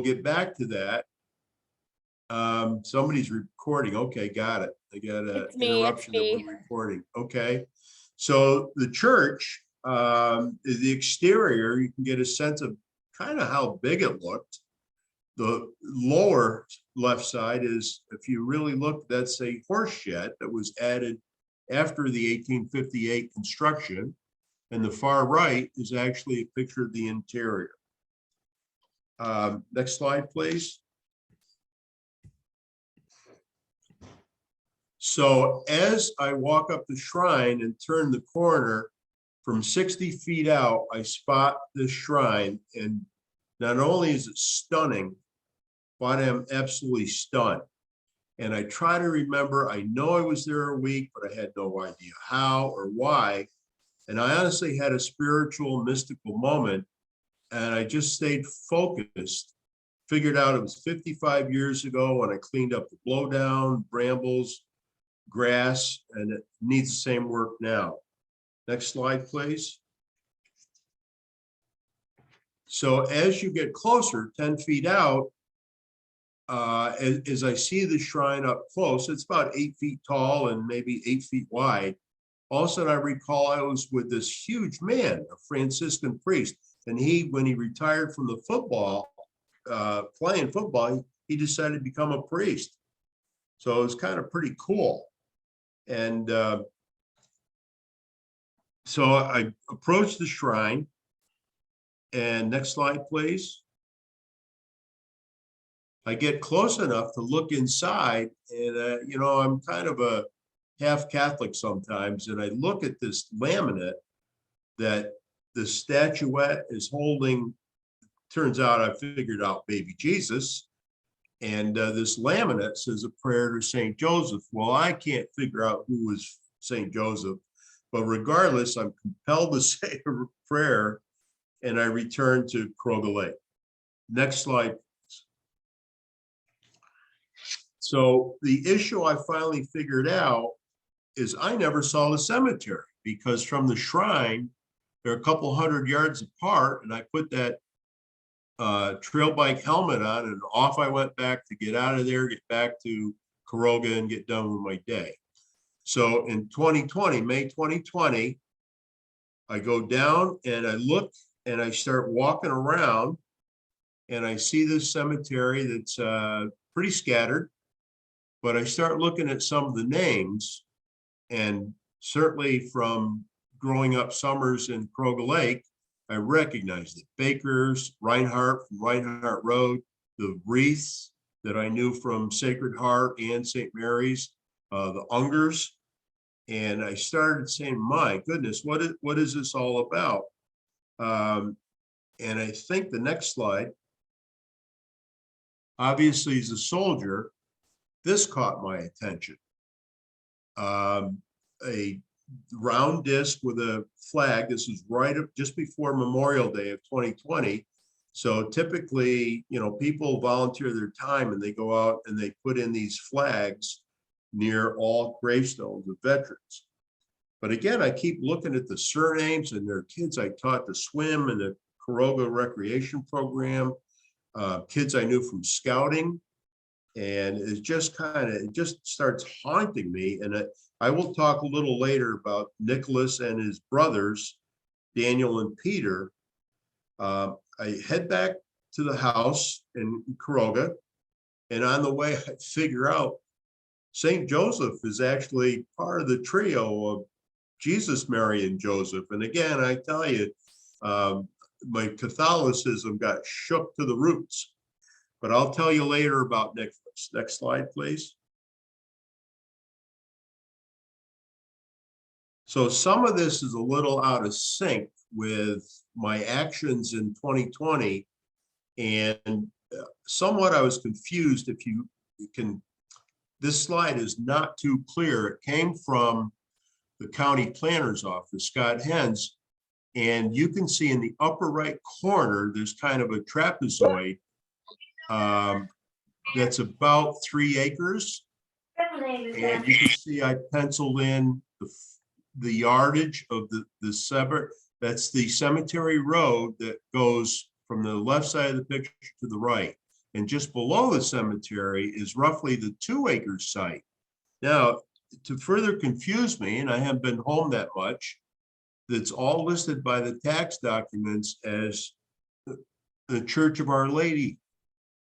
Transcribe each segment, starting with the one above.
get back to that. Somebody's recording. Okay, got it. I got an interruption that we're recording. Okay. So the church, the exterior, you can get a sense of kind of how big it looked. The lower left side is, if you really look, that's a horse shed that was added after the 1858 construction. And the far right is actually a picture of the interior. Next slide, please. So as I walk up the shrine and turn the corner from 60 feet out, I spot this shrine, and not only is it stunning, but I'm absolutely stunned. And I try to remember, I know I was there a week, but I had no idea how or why. And I honestly had a spiritual, mystical moment, and I just stayed focused, figured out it was 55 years ago when I cleaned up the blowdown, brambles, grass, and it needs the same work now. Next slide, please. So as you get closer, 10 feet out, as I see the shrine up close, it's about 8 feet tall and maybe 8 feet wide. All of a sudden, I recall I was with this huge man, a Franciscan priest, and when he retired from the football, playing football, he decided to become a priest. So it was kind of pretty cool. And so I approached the shrine, and next slide, please. I get close enough to look inside, and you know, I'm kind of a half Catholic sometimes, and I look at this laminate that the statuette is holding. Turns out I figured out baby Jesus, and this laminate says a prayer to Saint Joseph. Well, I can't figure out who was Saint Joseph, but regardless, I'm compelled to say a prayer, and I return to Croga Lake. Next slide. So the issue I finally figured out is I never saw the cemetery, because from the shrine, they're a couple hundred yards apart, and I put that trail bike helmet on, and off I went back to get out of there, get back to Caroga, and get done with my day. So in 2020, May 2020, I go down and I look and I start walking around, and I see this cemetery that's pretty scattered, but I start looking at some of the names, and certainly from growing up summers in Croga Lake, I recognized it. Baker's, Reinhardt from Reinhardt Road, the wreaths that I knew from Sacred Heart and St. Mary's, the Ungers. And I started saying, my goodness, what is this all about? And I think the next slide, obviously as a soldier, this caught my attention. A round disc with a flag. This is right up just before Memorial Day of 2020. So typically, you know, people volunteer their time and they go out and they put in these flags near all gravestones of veterans. But again, I keep looking at the surnames, and their kids I taught to swim in the Caroga recreation program, kids I knew from scouting. And it's just it just starts haunting me. And I will talk a little later about Nicholas and his brothers, Daniel and Peter. I head back to the house in Caroga, and on the way, I figure out St. Joseph is actually part of the trio of Jesus, Mary, and Joseph. And again, I tell you, my Catholicism got shook to the roots. But I'll tell you later about Nicholas. Next slide, please. So some of this is a little out of sync with my actions in 2020, and somewhat I was confused. If you can, this slide is not too clear. It came from the county planner's office, Scott Hens, and you can see in the upper right corner, there's kind of a trapezoid that's about 3 acres. And you can see I penciled in the yardage of the separate. That's the cemetery road that goes from the left side of the picture to the right. And just below the cemetery is roughly the 2-acre site. Now, to further confuse me, and I haven't been home that much, that's all listed by the tax documents as the Church of Our Lady.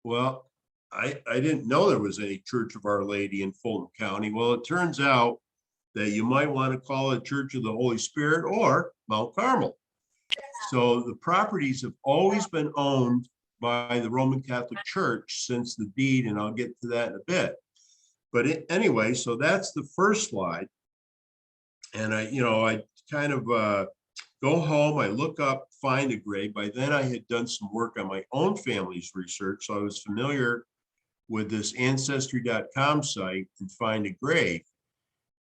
Well, I didn't know there was any Church of Our Lady in Fulton County. Well, it turns out that you might want to call it Church of the Holy Spirit or Mount Carmel. So the properties have always been owned by the Roman Catholic Church since the deed, and I'll get to that in a bit. But anyway, so that's the first slide. And I kind of go home, I look up, find a grave. By then I had done some work on my own family's research. So I was familiar with this ancestry.com site and find a grave.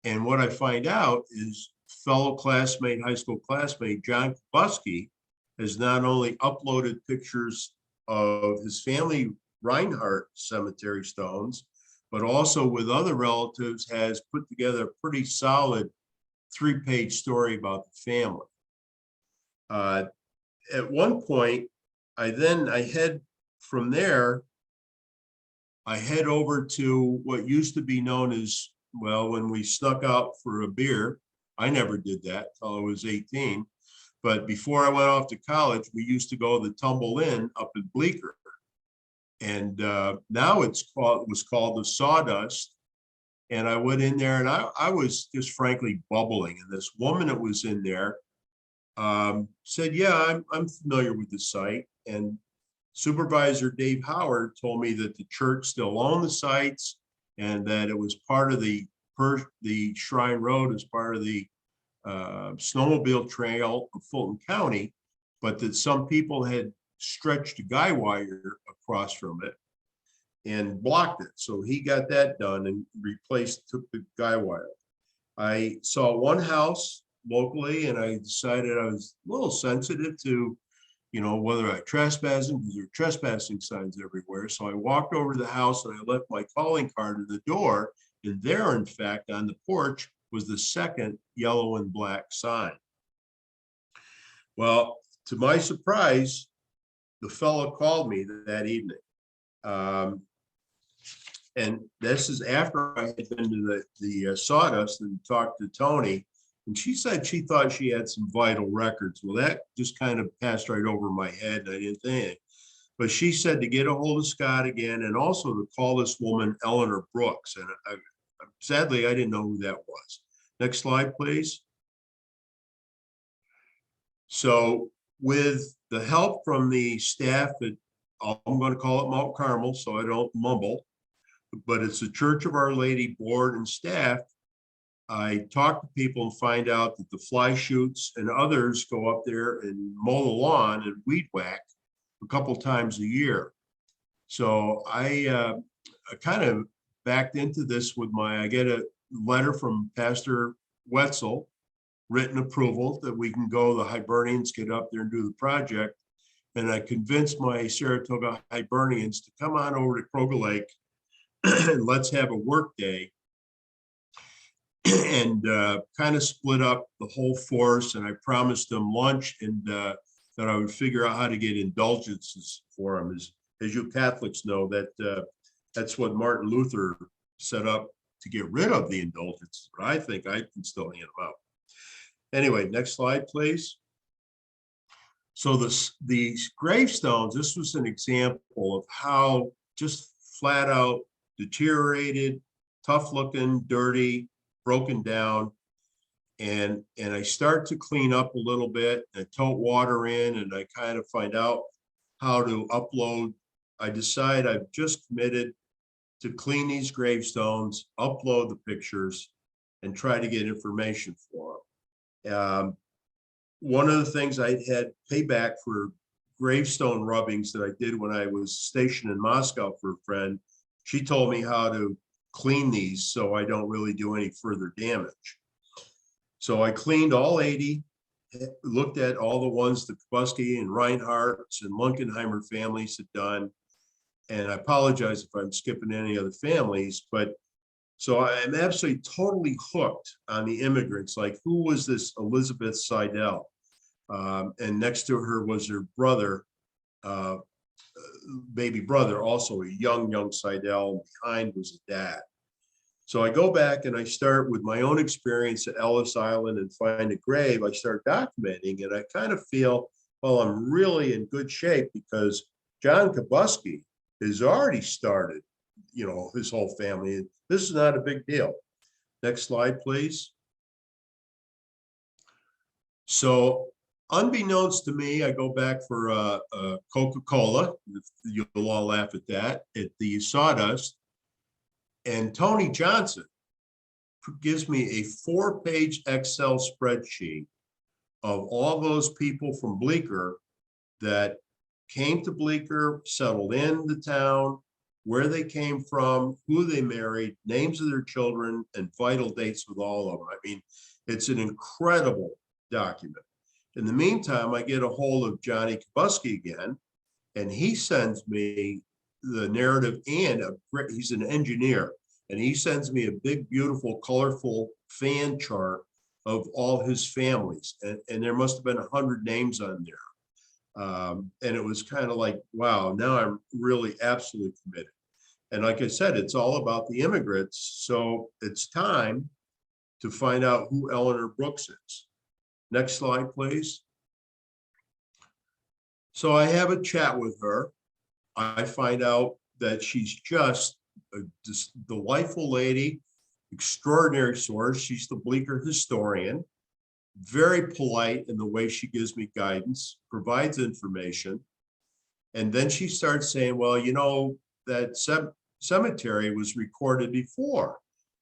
And what I find out is fellow classmate, high school classmate, John Kubusky has not only uploaded pictures of his family Reinhardt cemetery stones, but also with other relatives has put together a pretty solid 3-page story about the family. At one point, I head from there, I head over to what used to be known as, well, when we snuck out for a beer, I never did that till I was 18. But before I went off to college, we used to go to the Tumble Inn up in Bleecker. And now it was called the Sawdust. And I went in there and I was just frankly bubbling. And this woman that was in there said, yeah, I'm familiar with the site. And Supervisor Dave Howard told me that the church still owned the sites and that it was part of the Shrine Road as part of the snowmobile trail of Fulton County, but that some people had stretched a guy wire across from it and blocked it. So he got that done and took the guy wire. I saw one house locally and I decided I was a little sensitive to, whether I trespassing, because there are trespassing signs everywhere. So I walked over to the house and I left my calling card in the door. And there, in fact, on the porch was the second yellow and black sign. Well, to my surprise, the fellow called me that evening. And this is after I had been to the Sawdust and talked to Tony. And she said she thought she had some vital records. Well, that just kind of passed right over my head. And I didn't think anything. But she said to get a hold of Scott again and also to call this woman, Eleanor Brooks. And sadly, I didn't know who that was. Next slide, please. So with the help from the staff at, I'm going to call it Mount Carmel so I don't mumble, but it's the Church of Our Lady board and staff, I talk to people and find out that the fly shoots and others go up there and mow the lawn and weed whack a couple times a year. So I kind of backed into this with I get a letter from Pastor Wetzel, written approval that we can go, the Hibernians get up there and do the project. And I convinced my Saratoga Hibernians to come on over to Kroger Lake and let's have a work day. And kind of split up the whole force. And I promised them lunch and that I would figure out how to get indulgences for them. As you Catholics know, that's what Martin Luther set up to get rid of the indulgences. But I think I can still hand them out. Anyway, next slide, please. So these gravestones, this was an example of how just flat out deteriorated, tough looking, dirty, broken down. And I start to clean up a little bit. I tote water in and I kind of find out how to upload. I decide I've just committed to clean these gravestones, upload the pictures, and try to get information for them. One of the things I had payback for gravestone rubbings that I did when I was stationed in Moscow for a friend. She told me how to clean these so I don't really do any further damage. So I cleaned all 80, looked at all the ones the Kubusky and Reinhardt's and Lunkenheimer families had done. And I apologize if I'm skipping any other families, but so I'm absolutely totally hooked on the immigrants. Like, who was this Elizabeth Seidel? And next to her was her brother, baby brother, also a young Seidel. Behind was a dad. So I go back and I start with my own experience at Ellis Island and find a grave. I start documenting, and I kind of feel, well, I'm really in good shape because John Kabuski has already started, his whole family. This is not a big deal. Next slide, please. So unbeknownst to me, I go back for a Coca-Cola. You'll all laugh at that, at the Sawdust. And Tony Johnson gives me a 4-page Excel spreadsheet of all those people from Bleecker that came to Bleecker, settled in the town, where they came from, who they married, names of their children, and vital dates with all of them. I mean, it's an incredible document. In the meantime, I get a hold of Johnny Kabuski again, and he sends me the narrative, and he's an engineer, and he sends me a big, beautiful, colorful fan chart of all his families. And there must have been 100 names on there. And it was kind of like, wow, now I'm really absolutely committed. And like I said, it's all about the immigrants. So it's time to find out who Eleanor Brooks is. Next slide, please. So I have a chat with her. I find out that she's just a delightful lady, extraordinary source. She's the Bleecker historian, very polite in the way she gives me guidance, provides information. And then she starts saying, well, that cemetery was recorded before,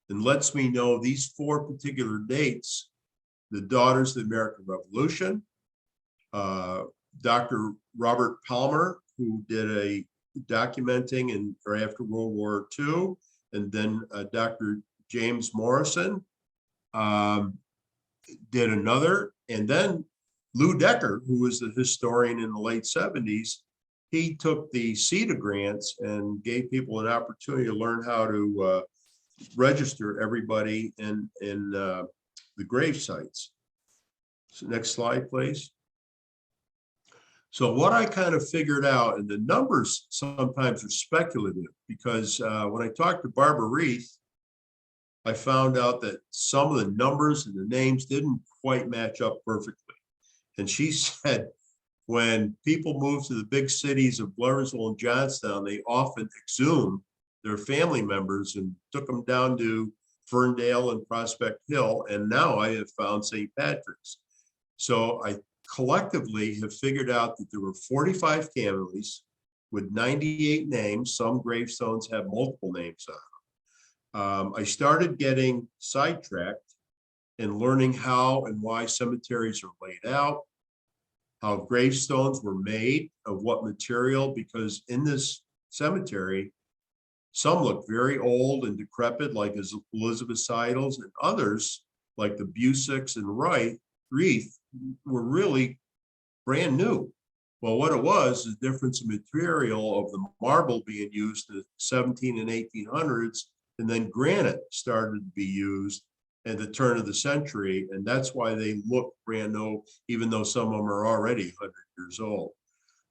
and lets me know these 4 particular dates: the Daughters of the American Revolution, Dr. Robert Palmer, who did a documenting or after World War II, and then Dr. James Morrison did another, and then Lou Decker, who was the historian in the late 70s, he took the CETA grants and gave people an opportunity to learn how to register everybody in the grave sites. So next slide, please. So what I kind of figured out, and the numbers sometimes are speculative, because when I talked to Barbara Reith, I found out that some of the numbers and the names didn't quite match up perfectly. And she said, when people move to the big cities of Gloversville and Johnstown, they often exhumed their family members and took them down to Ferndale and Prospect Hill. And now I have found St. Patrick's. So I collectively have figured out that there were 45 families with 98 names. Some gravestones have multiple names on them. I started getting sidetracked and learning how and why cemeteries are laid out, how gravestones were made, of what material, because in this cemetery, some look very old and decrepit, like Elizabeth Seidel's, and others, like the Busicks and Reith, were really brand new. Well, what it was the difference in material of the marble being used in the 17 and 1800s, and then granite started to be used at the turn of the century, and that's why they look brand new, even though some of them are already 100 years old.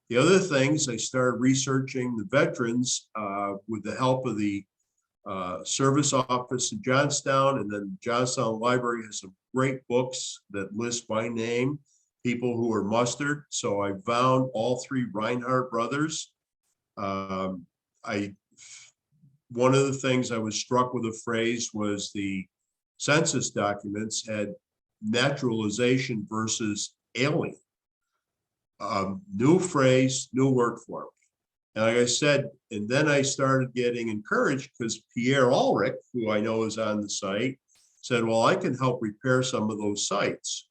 The other things, I started researching the veterans with the help of the service office in Johnstown, and then Johnstown Library has some great books that list by name people who were mustered. So I found all 3 Reinhardt brothers. One of the things I was struck with a phrase was the census documents had naturalization versus alien. New phrase, new word for me. And like I said, and then I started getting encouraged because Pierre Ulrich, who I know is on the site, said, well, I can help repair some of those sites.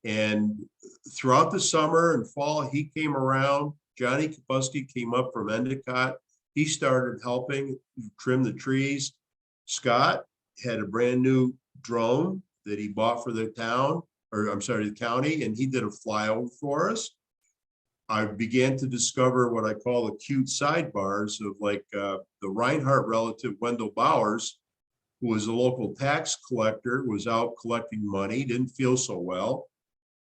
And throughout the summer and fall, he came around. Johnny Kabuski came up from Endicott. He started helping trim the trees. Scott had a brand new drone that he bought for the town, or I'm sorry, the county, and he did a flyover for us. I began to discover what I call the cute sidebars of like the Reinhardt relative, Wendell Bowers, who was a local tax collector, was out collecting money, didn't feel so well.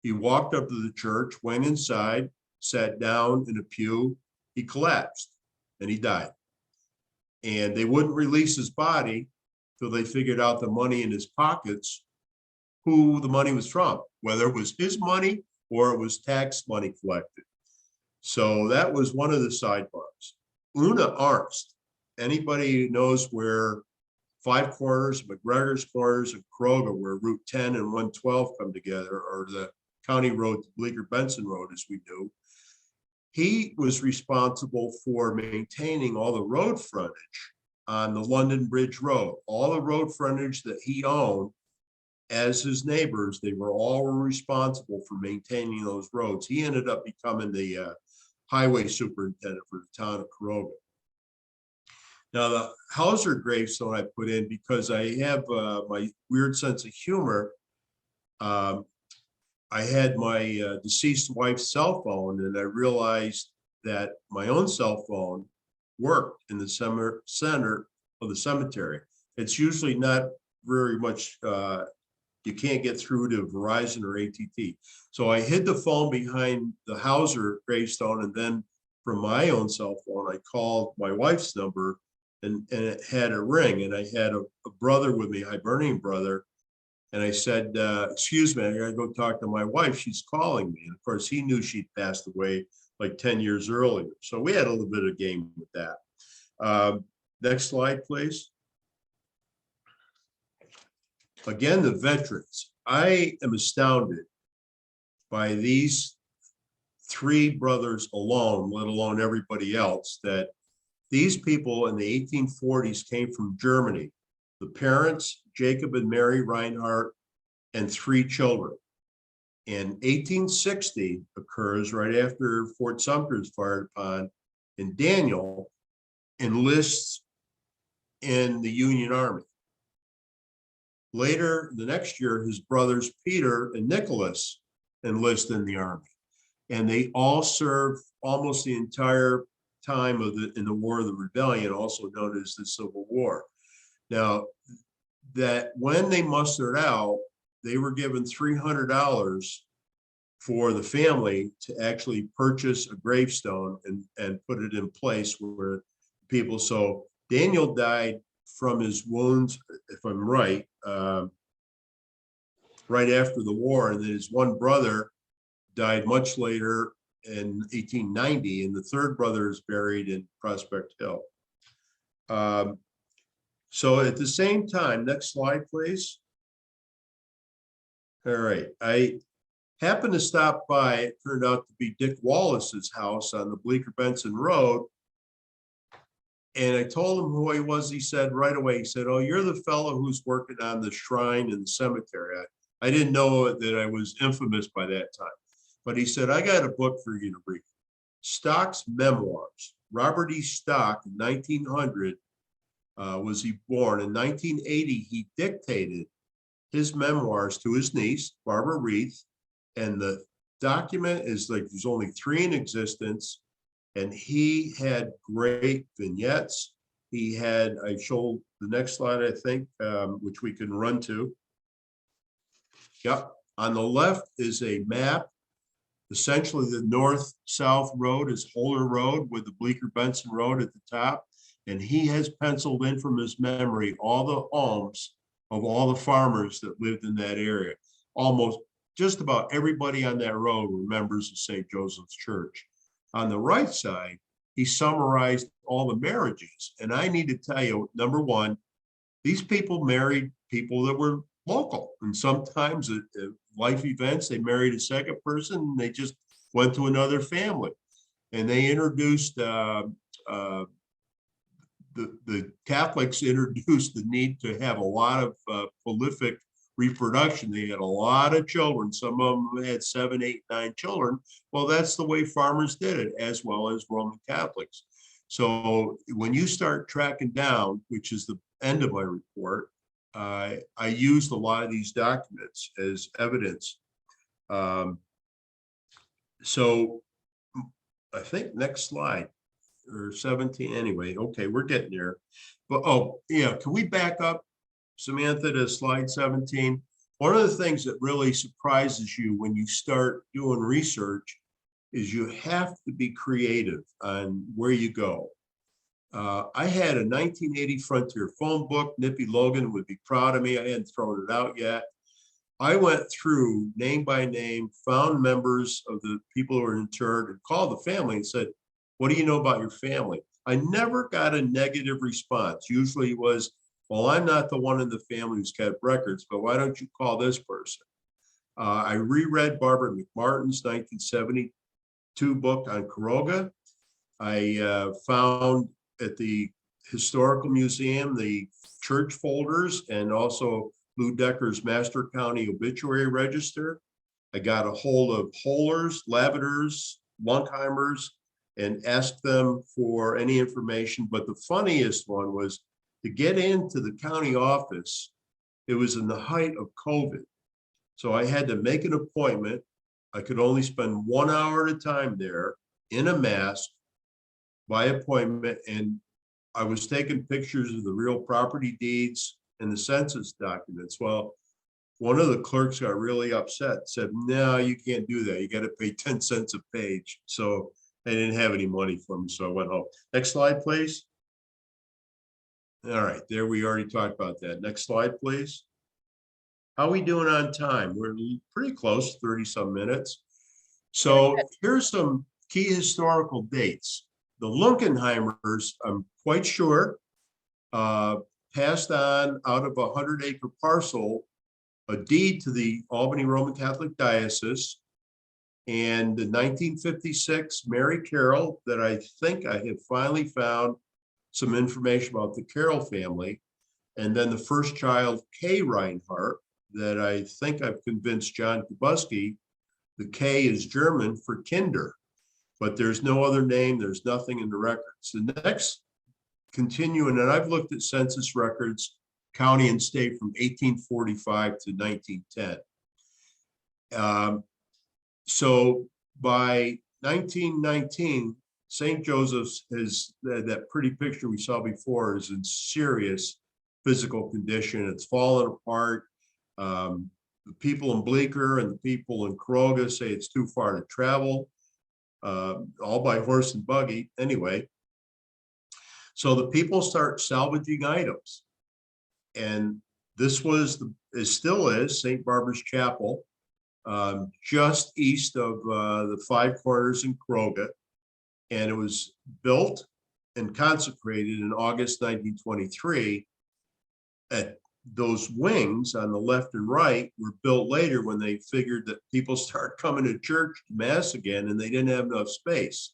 He walked up to the church, went inside, sat down in a pew, he collapsed and he died. And they wouldn't release his body till they figured out the money in his pockets, who the money was from, whether it was his money or it was tax money collected. So that was one of the sidebars. Una Arst, anybody who knows where Five Corners, McGregor's Corners, and Kroger, where Route 10 and 112 come together, or the County Road, Bleecker Benson Road, as we do, he was responsible for maintaining all the road frontage on the London Bridge Road. All the road frontage that he owned as his neighbors, they were all responsible for maintaining those roads. He ended up becoming the highway superintendent for the town of Kroger. Now, the Hauser gravestone I put in because I have my weird sense of humor. I had my deceased wife's cell phone, and I realized that my own cell phone worked in the center of the cemetery. It's usually not very much, you can't get through to Verizon or AT&T. So I hid the phone behind the Hauser gravestone, and then from my own cell phone, I called my wife's number, and it had a ring, and I had a brother with me, a Hibernian brother. And I said, excuse me, I gotta go talk to my wife. She's calling me. And of course, he knew she'd passed away like 10 years earlier. So we had a little bit of game with that. Next slide, please. Again, the veterans. I am astounded by these three brothers alone, let alone everybody else, that these people in the 1840s came from Germany. The parents, Jacob and Mary Reinhardt, and three children. In 1860 occurs right after Fort Sumter is fired upon, and Daniel enlists in the Union Army. Later, the next year, his brothers Peter and Nicholas enlist in the Army. And they all serve almost the entire time of in the War of the Rebellion, also known as the Civil War. Now, that when they mustered out, they were given $300 for the family to actually purchase a gravestone and put it in place where people. So Daniel died from his wounds, if I'm right, right after the war, and then his one brother died much later in 1890, and the third brother is buried in Prospect Hill. So at the same time, next slide, please. All right, I happened to stop by, it turned out to be Dick Wallace's house on the Bleecker Benson Road. And I told him who he was. He said right away, he said, "Oh, you're the fellow who's working on the shrine in the cemetery." I didn't know that I was infamous by that time. But he said, "I got a book for you to read. Stock's Memoirs." Robert E. Stock, in 1900, was he born. In 1980, he dictated his memoirs to his niece, Barbara Reith. And the document is like, there's only 3 in existence. And he had great vignettes. He had, I showed the next slide, I think, which we can run to. Yep. On the left is a map. Essentially, the north-south road is Holder Road with the Bleecker Benson Road at the top. And he has penciled in from his memory all the homes of all the farmers that lived in that area. Almost just about everybody on that road remembers the St. Joseph's Church. On the right side, he summarized all the marriages. And I need to tell you, number one, these people married people that were local. And sometimes at life events, they married a second person and they just went to another family. And they introduced, the Catholics introduced the need to have a lot of prolific reproduction. They had a lot of children. Some of them had 7, 8, 9 children. Well, that's the way farmers did it, as well as Roman Catholics. So when you start tracking down, which is the end of my report, I used a lot of these documents as evidence. So I think next slide, or 17 anyway. Okay, we're getting there. But oh yeah, can we back up, Samantha, to slide 17? One of the things that really surprises you when you start doing research is you have to be creative on where you go. I had a 1980 Frontier phone book. Nippy Logan would be proud of me. I hadn't thrown it out yet. I went through name by name, found members of the people who were interred, and called the family and said, "What do you know about your family?" I never got a negative response. Usually it was, "Well, I'm not the one in the family who's kept records, but why don't you call this person?" I reread Barbara McMartin's 1972 book on Caroga. I found at the Historical Museum the church folders and also Lou Decker's Master County Obituary Register. I got a hold of Hollers, Lavenders, Lunkheimers, and asked them for any information. But the funniest one was to get into the county office. It was in the height of COVID. So I had to make an appointment. I could only spend 1 hour at a time there in a mask by appointment. And I was taking pictures of the real property deeds and the census documents. Well, one of the clerks got really upset, said, "No, you can't do that. You got to pay 10 cents a page." So they didn't have any money for me. So I went home. Next slide, please. All right, there we already talked about that. Next slide, please. How are we doing on time? We're pretty close, 30 some minutes. So here's some key historical dates. The Lunkenheimers, I'm quite sure, passed on out of a 100-acre parcel a deed to the Albany Roman Catholic Diocese. And in 1956, Mary Carroll, that I think I have finally found some information about the Carroll family. And then the first child, Kay Reinhardt, that I think I've convinced John Kubuski, the K is German for Kinder, but there's no other name. There's nothing in the records. The next continuing, and I've looked at census records, county and state from 1845 to 1910. So by 1919, St. Joseph's is that pretty picture we saw before is in serious physical condition. It's fallen apart. The people in Bleecker and the people in Caroga say it's too far to travel, all by horse and buggy anyway. So the people start salvaging items. And this was, it still is, St. Barbara's Chapel, just east of the Five Corners in Caroga. And it was built and consecrated in August 1923. At those wings on the left and right were built later when they figured that people start coming to church to mass again and they didn't have enough space.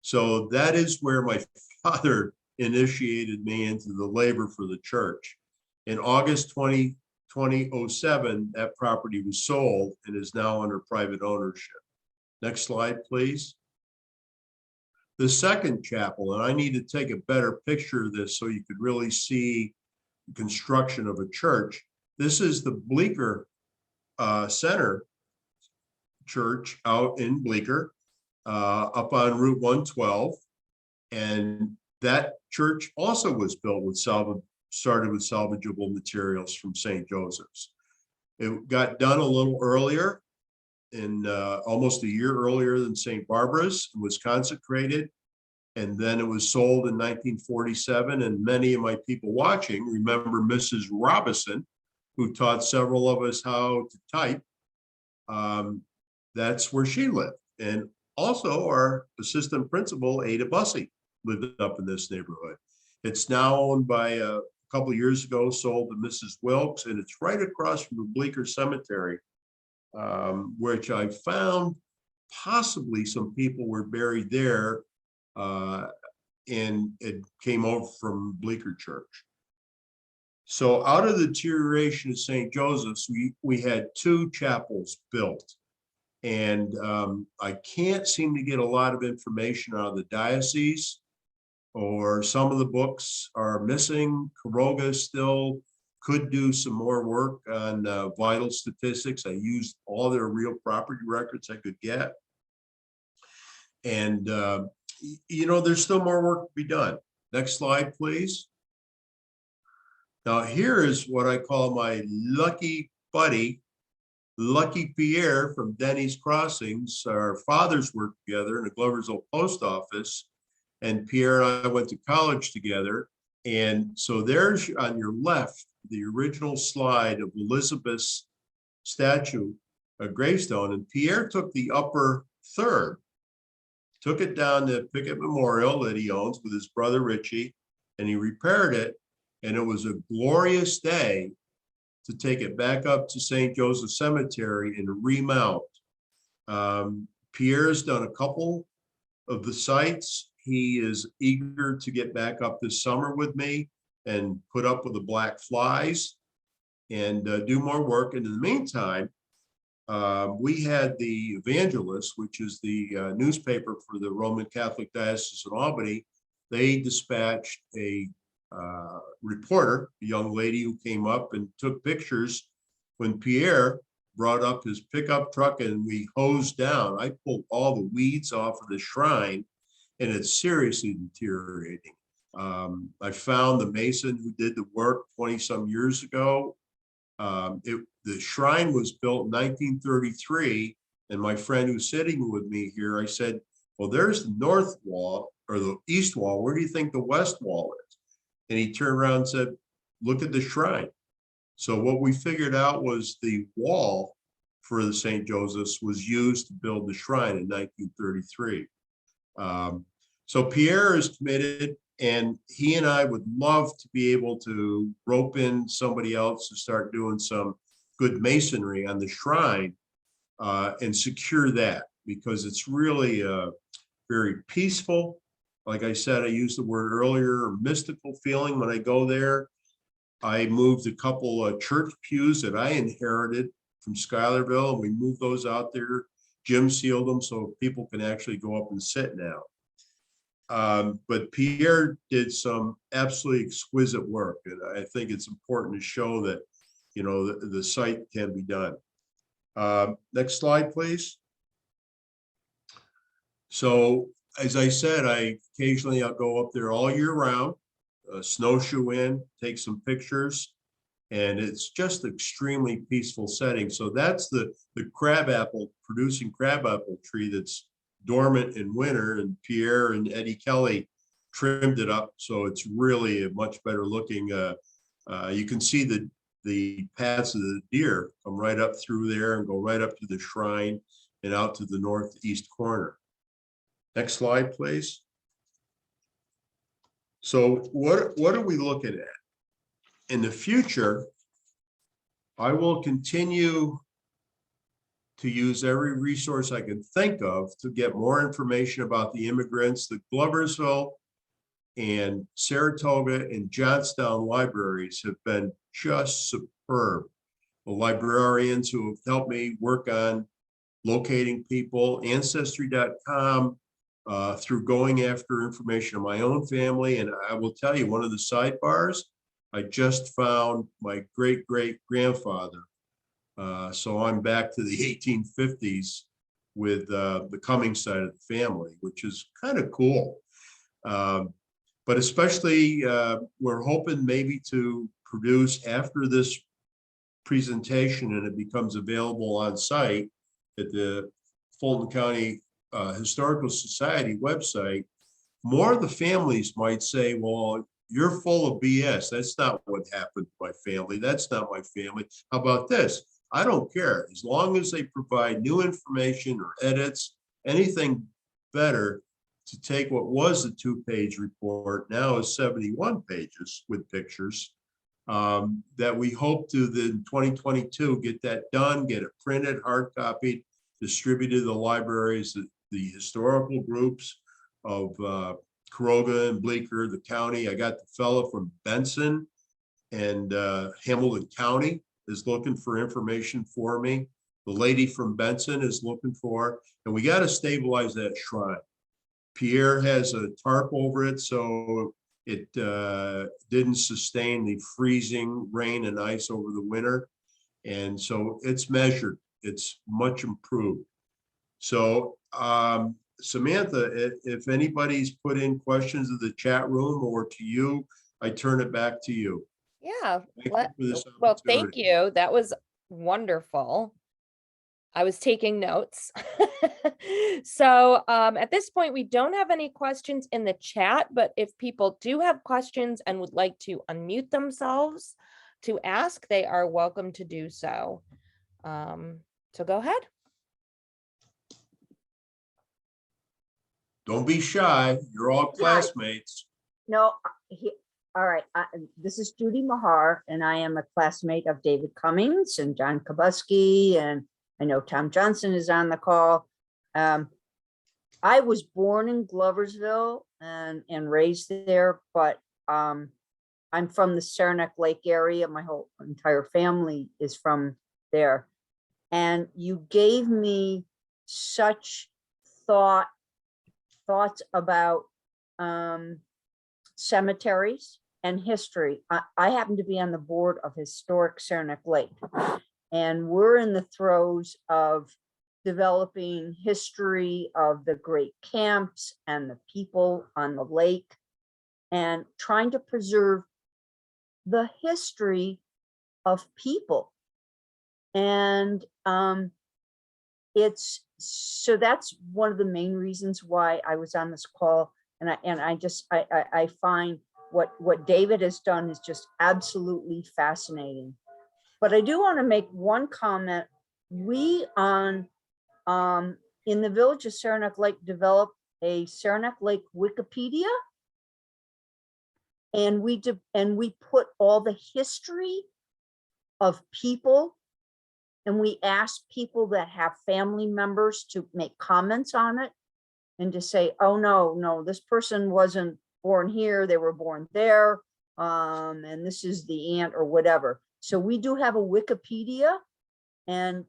So that is where my father initiated me into the labor for the church. In August 2007, that property was sold and is now under private ownership. Next slide, please. The second chapel, and I need to take a better picture of this so you could really see the construction of a church. This is the Bleecker Center Church out in Bleecker, up on Route 112. And that church also was built with started with salvageable materials from St. Joseph's. It got done a little earlier, in almost a year earlier than St. Barbara's, was consecrated. And then it was sold in 1947. And many of my people watching remember Mrs. Robison, who taught several of us how to type. That's where she lived. And also our assistant principal, Ada Bussey, lived up in this neighborhood. It's now owned by a couple of years ago, sold to Mrs. Wilkes, and it's right across from the Bleecker Cemetery, which I found possibly some people were buried there, and it came over from Bleecker Church. So out of the deterioration of St. Joseph's, we had two chapels built. And I can't seem to get a lot of information out of the diocese, or some of the books are missing. Caroga still could do some more work on vital statistics. I used all their real property records I could get. And, you know, there's still more work to be done. Next slide, please. Now, here is what I call my lucky buddy Lucky Pierre from Denny's Crossings, our fathers worked together in the Gloversville post office, and Pierre and I went to college together. And so there's on your left, the original slide of Elizabeth's statue, a gravestone, and Pierre took the upper third, took it down to Pickett Memorial that he owns with his brother Richie, and he repaired it. And it was a glorious day to take it back up to St. Joseph Cemetery and remount. Pierre's done a couple of the sites. He is eager to get back up this summer with me and put up with the black flies and do more work. And in the meantime, we had the Evangelist, which is the newspaper for the Roman Catholic Diocese in Albany. They dispatched a reporter, a young lady who came up and took pictures when Pierre brought up his pickup truck and we hosed down. I pulled all the weeds off of the shrine and it's seriously deteriorating. I found the mason who did the work 20 some years ago. The shrine was built in 1933, and my friend who's sitting with me here, I said, well, there's the north wall or the east wall. Where do you think the west wall is? And he turned around and said, look at the shrine. So what we figured out was the wall for the St. Joseph's was used to build the shrine in 1933. So Pierre is committed, and he and I would love to be able to rope in somebody else to start doing some good masonry on the shrine and secure that, because it's really very peaceful. Like I said, I used the word earlier, mystical feeling when I go there. I moved a couple of church pews that I inherited from Schuylerville, and we moved those out there. Jim sealed them so people can actually go up and sit now. But Pierre did some absolutely exquisite work, and I think it's important to show that, you know, the site can be done. Next slide, please. So, as I said, I'll go up there all year round, snowshoe in, take some pictures, and it's just extremely peaceful setting. So that's the crabapple, producing crabapple tree that's dormant in winter, and Pierre and Eddie Kelly trimmed it up. So it's really a much better looking, you can see the paths of the deer come right up through there and go right up to the shrine and out to the northeast corner. Next slide, please. So what are we looking at? In the future, I will continue to use every resource I can think of to get more information about the immigrants. The Gloversville and Saratoga and Johnstown libraries have been just superb. The librarians who have helped me work on locating people, Ancestry.com, through going after information on my own family. And I will tell you, one of the sidebars, I just found my great-great-grandfather. So I'm back to the 1850s with the Cummings side of the family, which is kind of cool. But especially, we're hoping maybe to produce after this presentation and it becomes available on site at the Fulton County Historical Society website, more of the families might say, well, you're full of BS. That's not what happened to my family. That's not my family. How about this? I don't care. As long as they provide new information or edits, anything better to take what was a 2-page report, now is 71 pages with pictures, that we hope to then 2022 get that done, get it printed, hard copied, distributed to the libraries, the historical groups of Caroga and Bleecker, the county. I got the fellow from Benson and Hamilton County is looking for information for me. The lady from Benson is looking for, and we got to stabilize that shrine. Pierre has a tarp over it, so it didn't sustain the freezing rain and ice over the winter. And so it's measured, it's much improved. So Samantha, if anybody's put in questions in the chat room or to you, I turn it back to you. Yeah. Thank you for this Well, thank opportunity. you. That was wonderful. I was taking notes. So at this point, we don't have any questions in the chat, but if people do have questions and would like to unmute themselves to ask, they are welcome to do so. So go ahead. Don't be shy. You're all classmates. No, all right. This is Judy Mahar, and I am a classmate of David Cummings and John Kabuski, and I know Tom Johnson is on the call. I was born in Gloversville and raised there, but I'm from the Saranac Lake area. My whole entire family is from there. And you gave me such thoughts about cemeteries and history. I happen to be on the board of Historic Saranac Lake, and we're in the throes of developing history of the great camps and the people on the lake, and trying to preserve the history of people. And so that's one of the main reasons why I was on this call. And I find what David has done is just absolutely fascinating. But I do want to make one comment. We in the village of Saranac Lake developed a Saranac Lake Wikipedia, and we put all the history of people, and we asked people that have family members to make comments on it and to say, oh no, this person wasn't born here, they were born there, and this is the aunt or whatever. So we do have a Wikipedia, and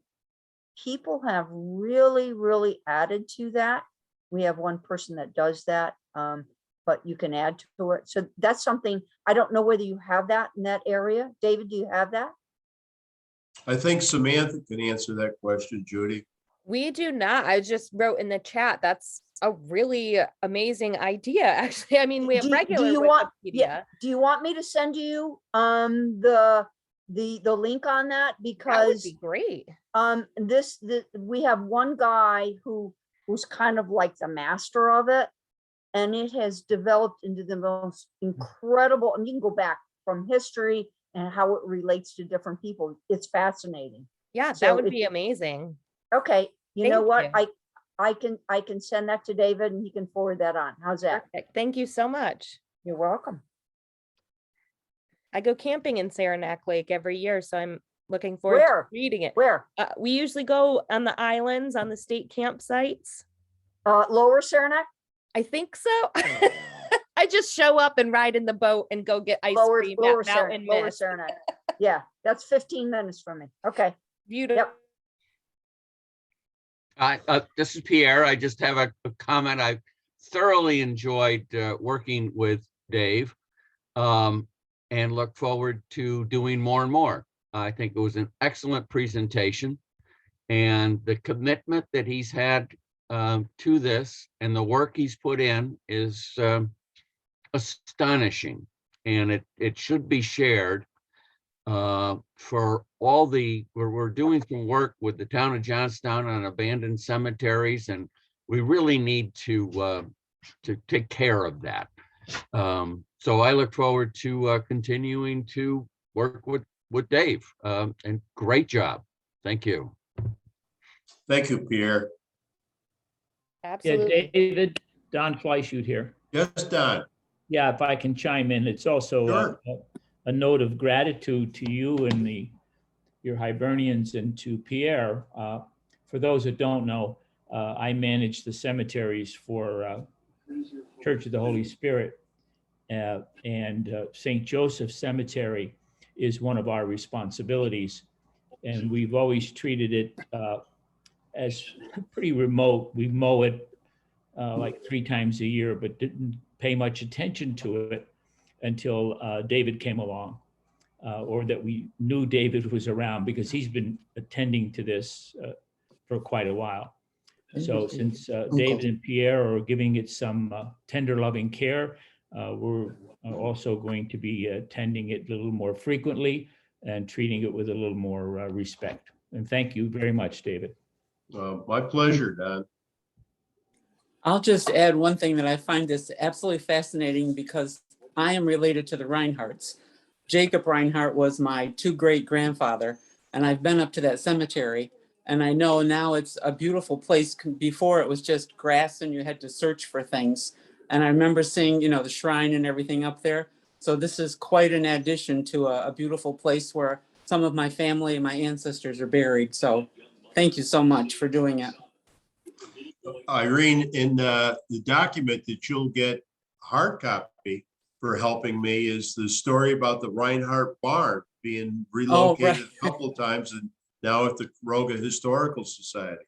people have really added to that. We have one person that does that, but you can add to it. So that's something, I don't know whether you have that in that area. David, do you have that? I think Samantha can answer that question, Judy. We do not. I just wrote in the chat, that's a really amazing idea, actually. I mean, we have regular Wikipedia. Do you want me to send you the link on that? Because that would be great. We have one guy who's kind of like the master of it, and it has developed into the most incredible, and you can go back from history and how it relates to different people. It's fascinating. Yeah, so that would be amazing. Okay, you know what? I can send that to David and he can forward that on. How's that? Perfect. Thank you so much. You're welcome. I go camping in Saranac Lake every year, so I'm looking forward to reading it. Where? We usually go on the islands, on the state campsites. Lower Saranac? I think so. I just show up and ride in the boat and go get ice cream at Mountain Lower Mist. Saranac. Yeah, that's 15 minutes from me. Okay. Beautiful. Yep. This is Pierre. I just have a comment. I've thoroughly enjoyed working with Dave and look forward to doing more and more. I think it was an excellent presentation, and the commitment that he's had to this and the work he's put in is astonishing, and it should be shared for all we're doing some work with the town of Johnstown on abandoned cemeteries, and we really need to take care of that. So I look forward to continuing to work with Dave, and great job. Thank you. Thank you, Pierre. Absolutely. Yeah, David, Don Fleischut here. Yes, Don. Yeah, if I can chime in, it's also Sure. a note of gratitude to you and your Hibernians, and to Pierre. For those that don't know, I manage the cemeteries for Church of the Holy Spirit, and St. Joseph Cemetery is one of our responsibilities. And we've always treated it as pretty remote. We mow it like 3 times a year, but didn't pay much attention to it until David came along, or that we knew David was around, because he's been attending to this for quite a while. So since David and Pierre are giving it some tender loving care, we're also going to be attending it a little more frequently and treating it with a little more respect. And thank you very much, David. My pleasure, Don. I'll just add one thing that I find this absolutely fascinating because I am related to the Reinhardts. Jacob Reinhardt was my 2 great grandfather, and I've been up to that cemetery. And I know now it's a beautiful place. Before it was just grass and you had to search for things. And I remember seeing, the shrine and everything up there. So this is quite an addition to a beautiful place where some of my family and my ancestors are buried. So thank you so much for doing it. Irene, in the document that you'll get hard copy for helping me is the story about the Reinhardt barn being relocated a couple of times and now at the Caroga Historical Society.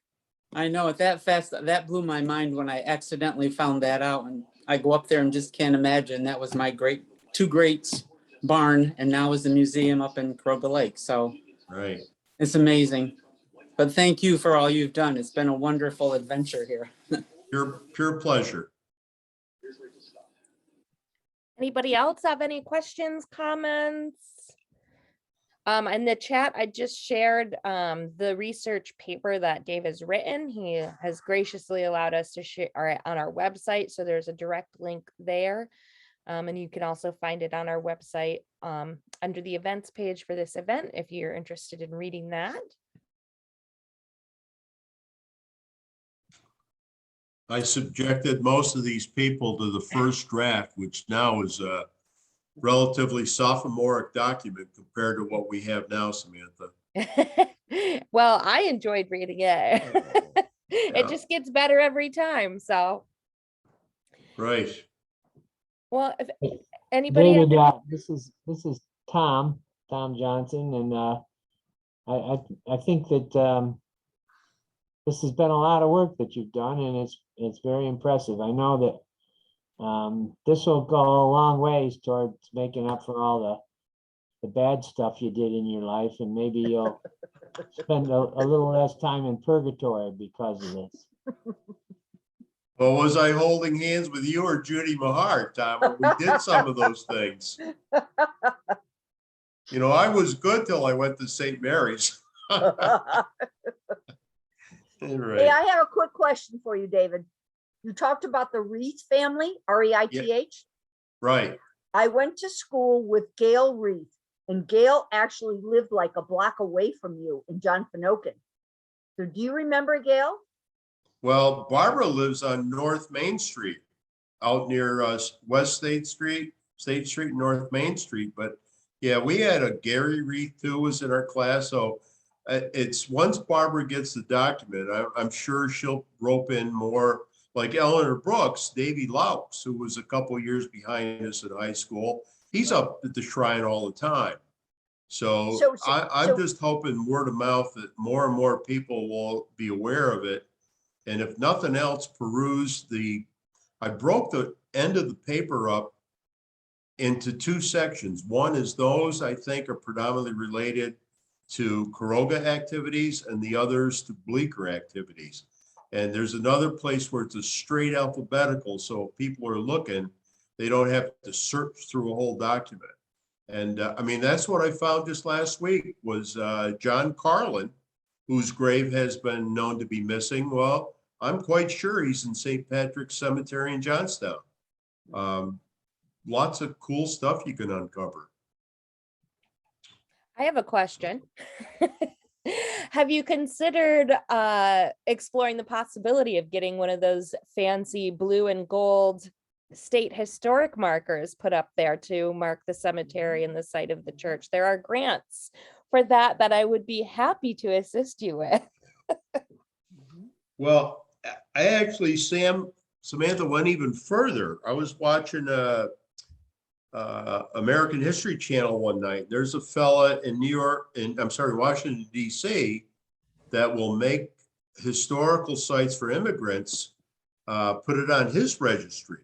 I know it that fast. That blew my mind when I accidentally found that out. And I go up there and just can't imagine that was my 2 greats barn, and now is the museum up in Caroga Lake. So Right. it's amazing. But thank you for all you've done. It's been a wonderful adventure here. Pure pleasure. Anybody else have any questions, comments? In the chat, I just shared the research paper that Dave has written. He has graciously allowed us to share on our website. So there's a direct link there. And you can also find it on our website under the events page for this event if you're interested in reading that. I subjected most of these people to the first draft, which now is a relatively sophomoric document compared to what we have now, Samantha. Well, I enjoyed reading it. It just gets better every time. So, Right. well, if anybody David, has this is Tom Johnson, and I think that this has been a lot of work that you've done, and it's very impressive. I know that this will go a long ways towards making up for all the bad stuff you did in your life, and maybe you'll spend a little less time in purgatory because of this. Well, was I holding hands with you or Judy Mahar, Tom, when we did some of those things? I was good till I went to St. Mary's. Right. Hey, I have a quick question for you, David. You talked about the Reith family, R-E-I-T-H. Right. I went to school with Gail Reith, and Gail actually lived like a block away from you in John Finoken. So do you remember Gail? Well, Barbara lives on North Main Street, out near West State Street, North Main Street. But yeah, we had a Gary Reith who was in our class. So it's once Barbara gets the document, I'm sure she'll rope in more, like Eleanor Brooks, Davy Laux, who was a couple years behind us in high school. He's up at the shrine all the time. So I'm just hoping word of mouth that more and more people will be aware of it. And if nothing else, peruse I broke the end of the paper up into 2 sections. One is those I think are predominantly related to Caroga activities and the others to Bleecker activities. And there's another place where it's a straight alphabetical. So if people are looking, they don't have to search through a whole document. And I mean, that's what I found just last week was John Carlin, whose grave has been known to be missing. Well, I'm quite sure he's in St. Patrick's Cemetery in Johnstown. Lots of cool stuff you can uncover. I have a question. Have you considered exploring the possibility of getting one of those fancy blue and gold state historic markers put up there to mark the cemetery and the site of the church? There are grants for that I would be happy to assist you with. Well, I actually, Samantha went even further. I was watching American History Channel one night. There's a fella in Washington, D.C. that will make historical sites for immigrants, put it on his registry.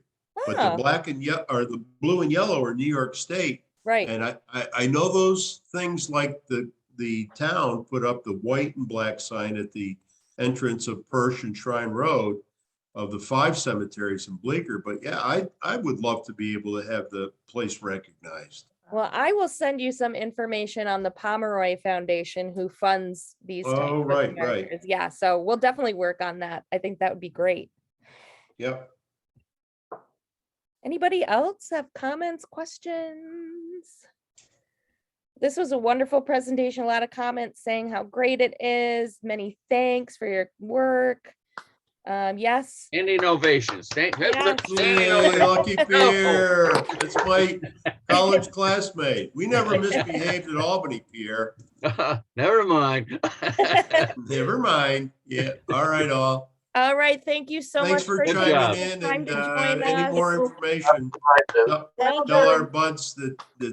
But the black and yellow, or the blue and yellow, are New York State. Right. And I know those things, like the town put up the white and black sign at the entrance of Persh and Shrine Road of the 5 cemeteries in Bleecker. But yeah, I would love to be able to have the place recognized. Well, I will send you some information on the Pomeroy Foundation who funds these types Oh, of right. adventures. Yeah, so we'll definitely work on that. I think that would be great. Yep. Anybody else have comments, questions? This was a wonderful presentation, a lot of comments saying how great it is. Many thanks for your work. Yes, Standing ovations. Standing Yay, ovations. Lucky Pierre. That's my college classmate. We never misbehaved at Albany, Pierre. Never mind. Never mind. Yeah. All right, all. all right, thank you so Thanks much for for Good taking job. chiming the in time and to join any us. more information. Thank Tell you. our buds that